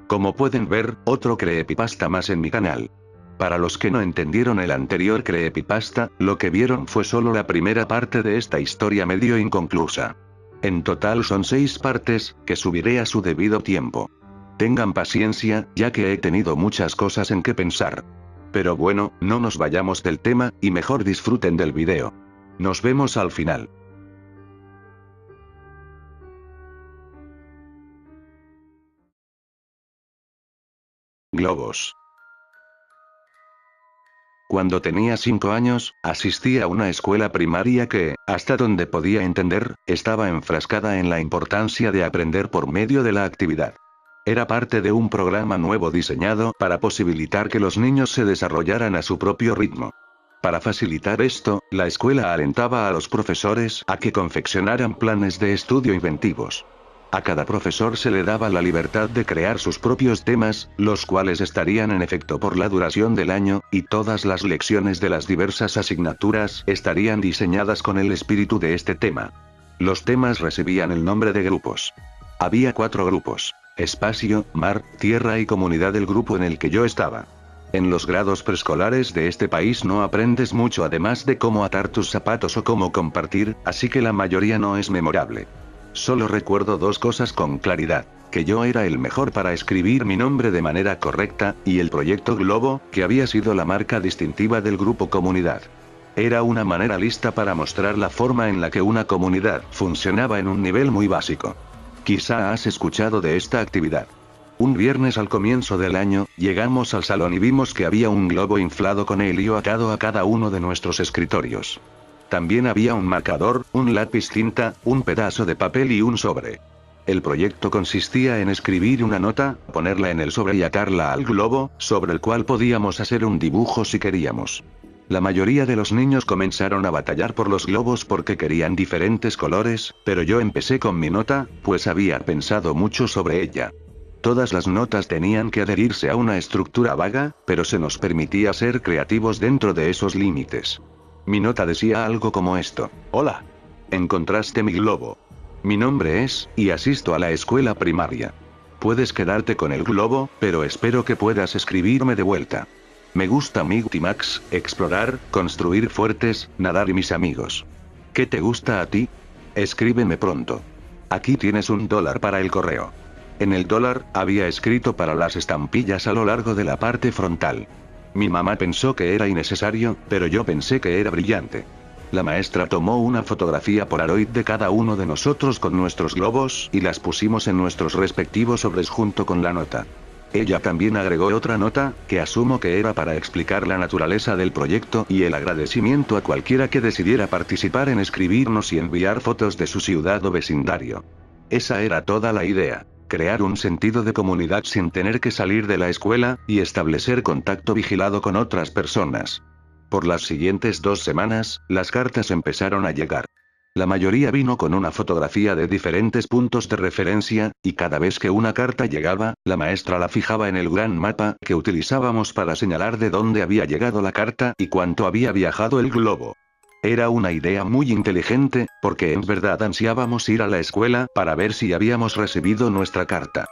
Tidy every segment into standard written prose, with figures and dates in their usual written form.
Como pueden ver, otro creepypasta más en mi canal. Para los que no entendieron el anterior creepypasta, lo que vieron fue solo la primera parte de esta historia medio inconclusa. En total son 6 partes, que subiré a su debido tiempo. Tengan paciencia, ya que he tenido muchas cosas en que pensar. Pero bueno, no nos vayamos del tema, y mejor disfruten del video. Nos vemos al final. Globos. Cuando tenía 5 años, asistí a una escuela primaria que, hasta donde podía entender, estaba enfrascada en la importancia de aprender por medio de la actividad. Era parte de un programa nuevo diseñado para posibilitar que los niños se desarrollaran a su propio ritmo. Para facilitar esto, la escuela alentaba a los profesores a que confeccionaran planes de estudio inventivos. A cada profesor se le daba la libertad de crear sus propios temas, los cuales estarían en efecto por la duración del año, y todas las lecciones de las diversas asignaturas estarían diseñadas con el espíritu de este tema. Los temas recibían el nombre de grupos. Había 4 grupos: espacio, mar, tierra y comunidad. El grupo en el que yo estaba. En los grados preescolares de este país no aprendes mucho además de cómo atar tus zapatos o cómo compartir, así que la mayoría no es memorable. Solo recuerdo 2 cosas con claridad: que yo era el mejor para escribir mi nombre de manera correcta, y el proyecto Globo, que había sido la marca distintiva del grupo comunidad. Era una manera lista para mostrar la forma en la que una comunidad funcionaba en un nivel muy básico. Quizá has escuchado de esta actividad. Un viernes al comienzo del año, llegamos al salón y vimos que había un globo inflado con helio atado a cada uno de nuestros escritorios. También había un marcador, un lápiz tinta, un pedazo de papel y un sobre. El proyecto consistía en escribir una nota, ponerla en el sobre y atarla al globo, sobre el cual podíamos hacer un dibujo si queríamos. La mayoría de los niños comenzaron a batallar por los globos porque querían diferentes colores, pero yo empecé con mi nota, pues había pensado mucho sobre ella. Todas las notas tenían que adherirse a una estructura vaga, pero se nos permitía ser creativos dentro de esos límites. Mi nota decía algo como esto: hola. Encontraste mi globo. Mi nombre es, y asisto a la escuela primaria. Puedes quedarte con el globo, pero espero que puedas escribirme de vuelta. Me gusta Mighty Max, explorar, construir fuertes, nadar y mis amigos. ¿Qué te gusta a ti? Escríbeme pronto. Aquí tienes $1 para el correo. En el dólar, había escrito para las estampillas a lo largo de la parte frontal. Mi mamá pensó que era innecesario, pero yo pensé que era brillante. La maestra tomó una fotografía Polaroid de cada uno de nosotros con nuestros globos, y las pusimos en nuestros respectivos sobres junto con la nota. Ella también agregó otra nota, que asumo que era para explicar la naturaleza del proyecto y el agradecimiento a cualquiera que decidiera participar en escribirnos y enviar fotos de su ciudad o vecindario. Esa era toda la idea. Crear un sentido de comunidad sin tener que salir de la escuela, y establecer contacto vigilado con otras personas. Por las siguientes 2 semanas, las cartas empezaron a llegar. La mayoría vino con una fotografía de diferentes puntos de referencia, y cada vez que una carta llegaba, la maestra la fijaba en el gran mapa que utilizábamos para señalar de dónde había llegado la carta y cuánto había viajado el globo. Era una idea muy inteligente, porque en verdad ansiábamos ir a la escuela para ver si habíamos recibido nuestra carta.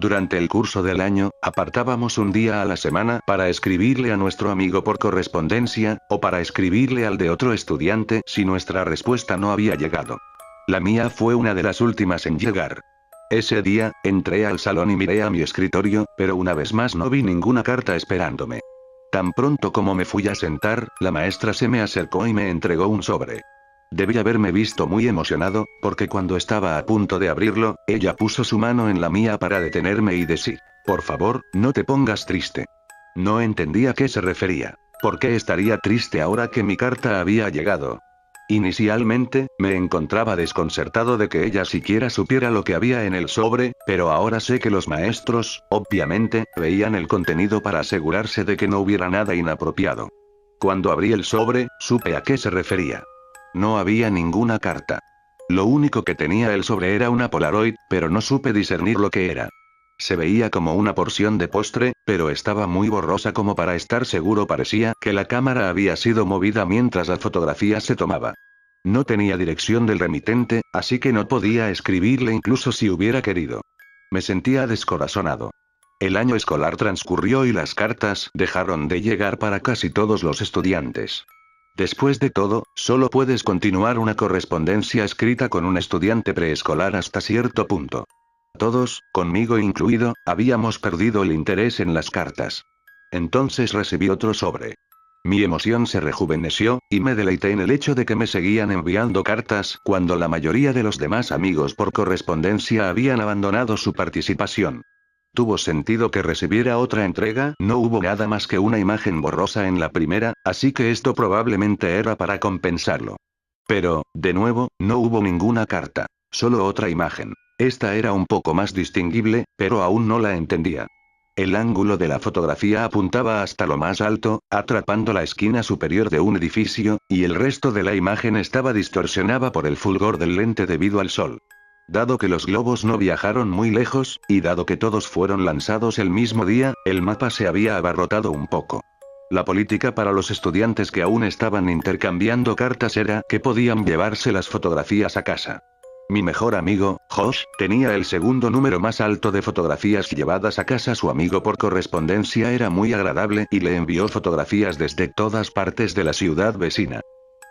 Durante el curso del año, apartábamos un día a la semana para escribirle a nuestro amigo por correspondencia, o para escribirle al de otro estudiante si nuestra respuesta no había llegado. La mía fue una de las últimas en llegar. Ese día, entré al salón y miré a mi escritorio, pero una vez más no vi ninguna carta esperándome. Tan pronto como me fui a sentar, la maestra se me acercó y me entregó un sobre. Debí haberme visto muy emocionado, porque cuando estaba a punto de abrirlo, ella puso su mano en la mía para detenerme y decir: por favor, no te pongas triste. No entendía a qué se refería. ¿Por qué estaría triste ahora que mi carta había llegado? Inicialmente, me encontraba desconcertado de que ella siquiera supiera lo que había en el sobre, pero ahora sé que los maestros, obviamente, veían el contenido para asegurarse de que no hubiera nada inapropiado. Cuando abrí el sobre, supe a qué se refería. No había ninguna carta. Lo único que tenía el sobre era una Polaroid, pero no supe discernir lo que era. Se veía como una porción de postre, pero estaba muy borrosa como para estar seguro. Parecía que la cámara había sido movida mientras la fotografía se tomaba. No tenía dirección del remitente, así que no podía escribirle incluso si hubiera querido. Me sentía descorazonado. El año escolar transcurrió y las cartas dejaron de llegar para casi todos los estudiantes. Después de todo, solo puedes continuar una correspondencia escrita con un estudiante preescolar hasta cierto punto. Todos, conmigo incluido, habíamos perdido el interés en las cartas. Entonces recibí otro sobre. Mi emoción se rejuveneció, y me deleité en el hecho de que me seguían enviando cartas cuando la mayoría de los demás amigos por correspondencia habían abandonado su participación. Tuvo sentido que recibiera otra entrega, no hubo nada más que una imagen borrosa en la primera, así que esto probablemente era para compensarlo. Pero, de nuevo, no hubo ninguna carta, solo otra imagen. Esta era un poco más distinguible, pero aún no la entendía. El ángulo de la fotografía apuntaba hasta lo más alto, atrapando la esquina superior de un edificio, y el resto de la imagen estaba distorsionada por el fulgor del lente debido al sol. Dado que los globos no viajaron muy lejos, y dado que todos fueron lanzados el mismo día, el mapa se había abarrotado un poco. La política para los estudiantes que aún estaban intercambiando cartas era que podían llevarse las fotografías a casa. Mi mejor amigo, Josh, tenía el segundo número más alto de fotografías llevadas a casa. Su amigo por correspondencia era muy agradable y le envió fotografías desde todas partes de la ciudad vecina.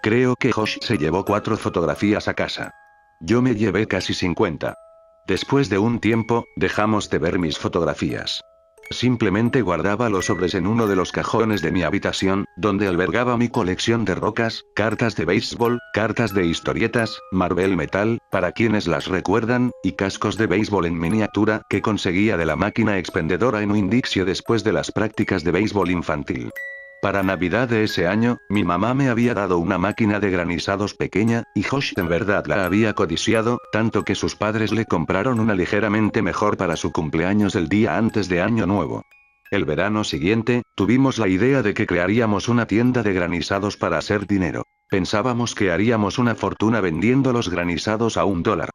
Creo que Josh se llevó 4 fotografías a casa. Yo me llevé casi 50. Después de un tiempo, dejamos de ver mis fotografías. Simplemente guardaba los sobres en uno de los cajones de mi habitación, donde albergaba mi colección de rocas, cartas de béisbol, cartas de historietas, Marvel Metal, para quienes las recuerdan, y cascos de béisbol en miniatura que conseguía de la máquina expendedora en Winn-Dixie después de las prácticas de béisbol infantil. Para Navidad de ese año, mi mamá me había dado una máquina de granizados pequeña, y Josh en verdad la había codiciado, tanto que sus padres le compraron una ligeramente mejor para su cumpleaños el día antes de Año Nuevo. El verano siguiente, tuvimos la idea de que crearíamos una tienda de granizados para hacer dinero. Pensábamos que haríamos una fortuna vendiendo los granizados a $1.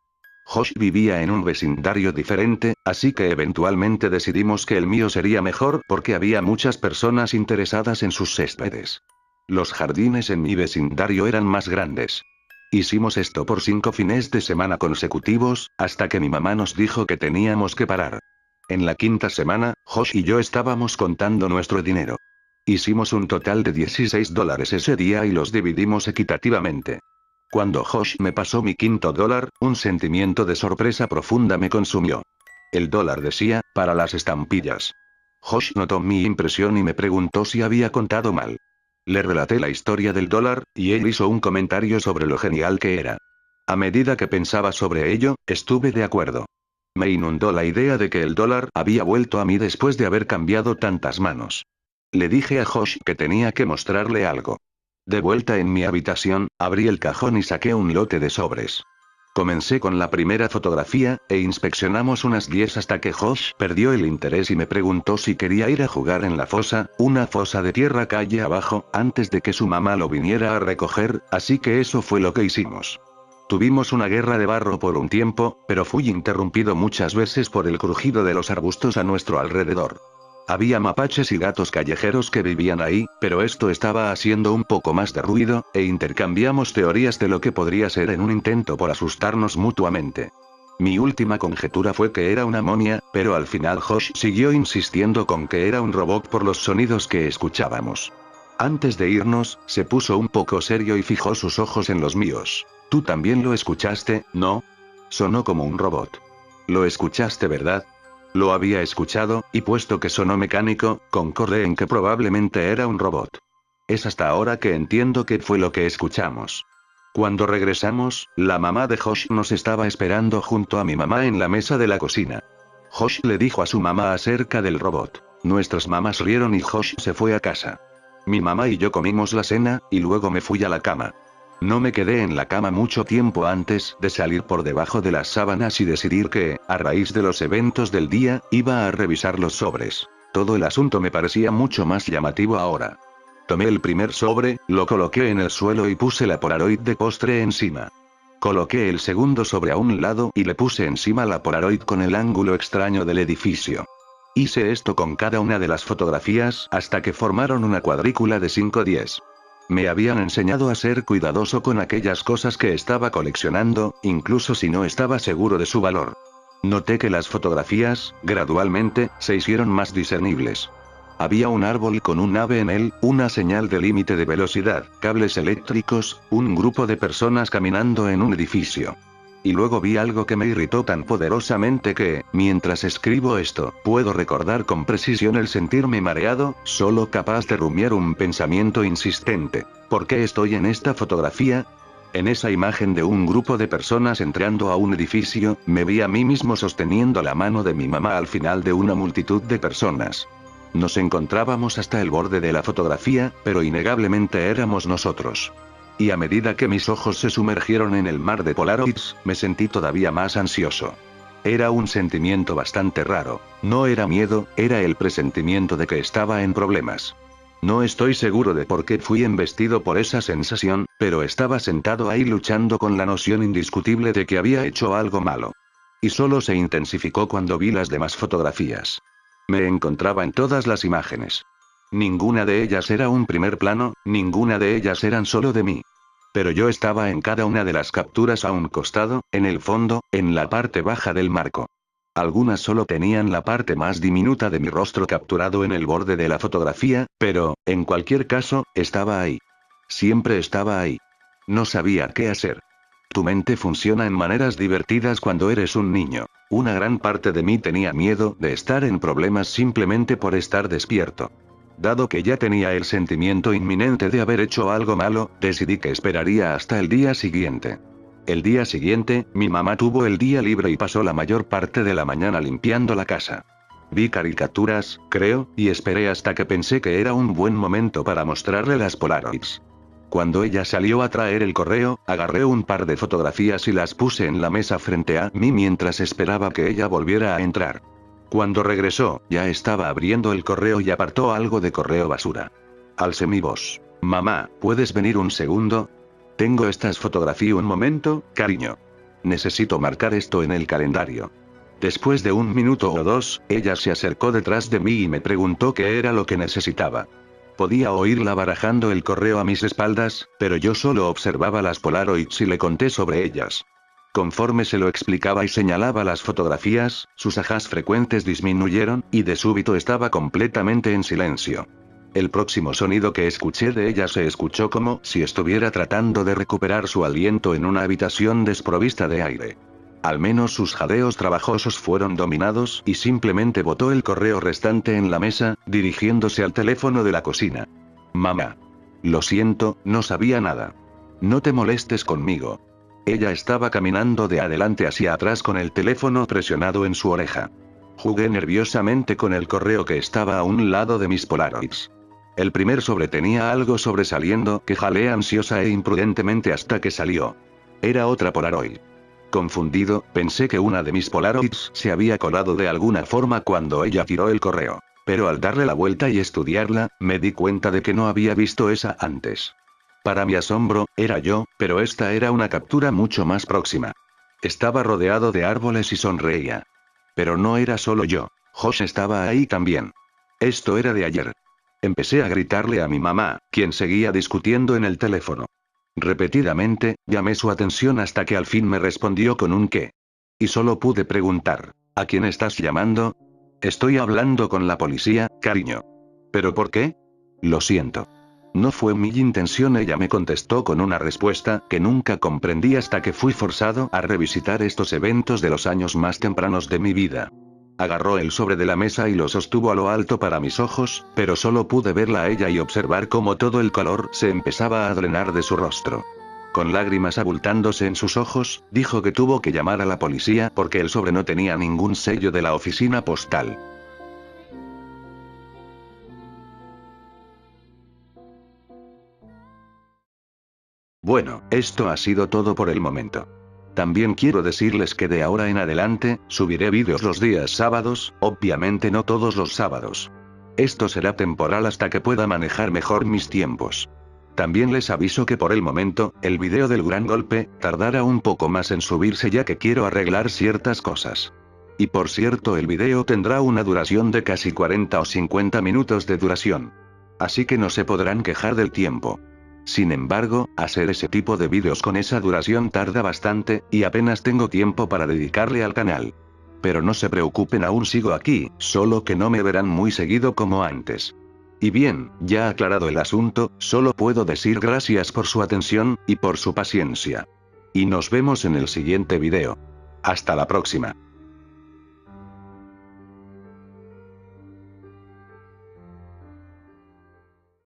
Josh vivía en un vecindario diferente, así que eventualmente decidimos que el mío sería mejor porque había muchas personas interesadas en sus céspedes. Los jardines en mi vecindario eran más grandes. Hicimos esto por 5 fines de semana consecutivos, hasta que mi mamá nos dijo que teníamos que parar. En la quinta semana, Josh y yo estábamos contando nuestro dinero. Hicimos un total de $16 ese día y los dividimos equitativamente. Cuando Josh me pasó mi quinto dólar, un sentimiento de sorpresa profunda me consumió. El dólar decía, para las estampillas. Josh notó mi impresión y me preguntó si había contado mal. Le relaté la historia del dólar, y él hizo un comentario sobre lo genial que era. A medida que pensaba sobre ello, estuve de acuerdo. Me inundó la idea de que el dólar había vuelto a mí después de haber cambiado tantas manos. Le dije a Josh que tenía que mostrarle algo. De vuelta en mi habitación, abrí el cajón y saqué un lote de sobres. Comencé con la primera fotografía, e inspeccionamos unas 10 hasta que Josh perdió el interés y me preguntó si quería ir a jugar en la fosa, una fosa de tierra calle abajo, antes de que su mamá lo viniera a recoger, así que eso fue lo que hicimos. Tuvimos una guerra de barro por un tiempo, pero fui interrumpido muchas veces por el crujido de los arbustos a nuestro alrededor. Había mapaches y gatos callejeros que vivían ahí, pero esto estaba haciendo un poco más de ruido, e intercambiamos teorías de lo que podría ser en un intento por asustarnos mutuamente. Mi última conjetura fue que era una momia, pero al final Josh siguió insistiendo con que era un robot por los sonidos que escuchábamos. Antes de irnos, se puso un poco serio y fijó sus ojos en los míos. ¿Tú también lo escuchaste, no? Sonó como un robot. Lo escuchaste, ¿verdad? Lo había escuchado, y puesto que sonó mecánico, concordé en que probablemente era un robot. Es hasta ahora que entiendo qué fue lo que escuchamos. Cuando regresamos, la mamá de Josh nos estaba esperando junto a mi mamá en la mesa de la cocina. Josh le dijo a su mamá acerca del robot. Nuestras mamás rieron y Josh se fue a casa. Mi mamá y yo comimos la cena, y luego me fui a la cama. No me quedé en la cama mucho tiempo antes de salir por debajo de las sábanas y decidir que, a raíz de los eventos del día, iba a revisar los sobres. Todo el asunto me parecía mucho más llamativo ahora. Tomé el primer sobre, lo coloqué en el suelo y puse la Polaroid de postre encima. Coloqué el segundo sobre a un lado y le puse encima la Polaroid con el ángulo extraño del edificio. Hice esto con cada una de las fotografías hasta que formaron una cuadrícula de 5-10. Me habían enseñado a ser cuidadoso con aquellas cosas que estaba coleccionando, incluso si no estaba seguro de su valor. Noté que las fotografías, gradualmente, se hicieron más discernibles. Había un árbol con un ave en él, una señal de límite de velocidad, cables eléctricos, un grupo de personas caminando en un edificio. Y luego vi algo que me irritó tan poderosamente que, mientras escribo esto, puedo recordar con precisión el sentirme mareado, solo capaz de rumiar un pensamiento insistente. ¿Por qué estoy en esta fotografía? En esa imagen de un grupo de personas entrando a un edificio, me vi a mí mismo sosteniendo la mano de mi mamá al final de una multitud de personas. Nos encontrábamos hasta el borde de la fotografía, pero innegablemente éramos nosotros. Y a medida que mis ojos se sumergieron en el mar de Polaroids, me sentí todavía más ansioso. Era un sentimiento bastante raro. No era miedo, era el presentimiento de que estaba en problemas. No estoy seguro de por qué fui embestido por esa sensación, pero estaba sentado ahí luchando con la noción indiscutible de que había hecho algo malo. Y solo se intensificó cuando vi las demás fotografías. Me encontraba en todas las imágenes. Ninguna de ellas era un primer plano, ninguna de ellas eran solo de mí. Pero yo estaba en cada una de las capturas a un costado, en el fondo, en la parte baja del marco. Algunas solo tenían la parte más diminuta de mi rostro capturado en el borde de la fotografía, pero, en cualquier caso, estaba ahí. Siempre estaba ahí. No sabía qué hacer. Tu mente funciona en maneras divertidas cuando eres un niño. Una gran parte de mí tenía miedo de estar en problemas simplemente por estar despierto. Dado que ya tenía el sentimiento inminente de haber hecho algo malo, decidí que esperaría hasta el día siguiente. El día siguiente, mi mamá tuvo el día libre y pasó la mayor parte de la mañana limpiando la casa. Vi caricaturas, creo, y esperé hasta que pensé que era un buen momento para mostrarle las Polaroids. Cuando ella salió a traer el correo, agarré un par de fotografías y las puse en la mesa frente a mí mientras esperaba que ella volviera a entrar. Cuando regresó, ya estaba abriendo el correo y apartó algo de correo basura. Alcé mi voz. Mamá, ¿puedes venir un segundo? Tengo estas fotografías un momento, cariño. Necesito marcar esto en el calendario. Después de un minuto o dos, ella se acercó detrás de mí y me preguntó qué era lo que necesitaba. Podía oírla barajando el correo a mis espaldas, pero yo solo observaba las Polaroids y le conté sobre ellas. Conforme se lo explicaba y señalaba las fotografías, sus ajás frecuentes disminuyeron, y de súbito estaba completamente en silencio. El próximo sonido que escuché de ella se escuchó como si estuviera tratando de recuperar su aliento en una habitación desprovista de aire. Al menos sus jadeos trabajosos fueron dominados y simplemente botó el correo restante en la mesa, dirigiéndose al teléfono de la cocina. Mamá. Lo siento, no sabía nada. No te molestes conmigo. Ella estaba caminando de adelante hacia atrás con el teléfono presionado en su oreja. Jugué nerviosamente con el correo que estaba a un lado de mis Polaroids. El primer sobre tenía algo sobresaliendo que jalé ansiosa e imprudentemente hasta que salió. Era otra Polaroid. Confundido, pensé que una de mis Polaroids se había colado de alguna forma cuando ella tiró el correo. Pero al darle la vuelta y estudiarla, me di cuenta de que no había visto esa antes. Para mi asombro, era yo, pero esta era una captura mucho más próxima. Estaba rodeado de árboles y sonreía. Pero no era solo yo. Josh estaba ahí también. Esto era de ayer. Empecé a gritarle a mi mamá, quien seguía discutiendo en el teléfono. Repetidamente, llamé su atención hasta que al fin me respondió con un qué. Y solo pude preguntar, ¿a quién estás llamando? Estoy hablando con la policía, cariño. ¿Pero por qué? Lo siento. No fue mi intención, ella me contestó con una respuesta que nunca comprendí hasta que fui forzado a revisitar estos eventos de los años más tempranos de mi vida. Agarró el sobre de la mesa y lo sostuvo a lo alto para mis ojos, pero solo pude verla a ella y observar cómo todo el color se empezaba a drenar de su rostro. Con lágrimas abultándose en sus ojos, dijo que tuvo que llamar a la policía porque el sobre no tenía ningún sello de la oficina postal. Bueno, esto ha sido todo por el momento. También quiero decirles que de ahora en adelante, subiré vídeos los días sábados, obviamente no todos los sábados. Esto será temporal hasta que pueda manejar mejor mis tiempos. También les aviso que por el momento, el video del gran golpe, tardará un poco más en subirse ya que quiero arreglar ciertas cosas. Y por cierto, el video tendrá una duración de casi 40 o 50 minutos de duración. Así que no se podrán quejar del tiempo. Sin embargo, hacer ese tipo de vídeos con esa duración tarda bastante, y apenas tengo tiempo para dedicarle al canal. Pero no se preocupen, aún sigo aquí, solo que no me verán muy seguido como antes. Y bien, ya aclarado el asunto, solo puedo decir gracias por su atención, y por su paciencia. Y nos vemos en el siguiente video. Hasta la próxima.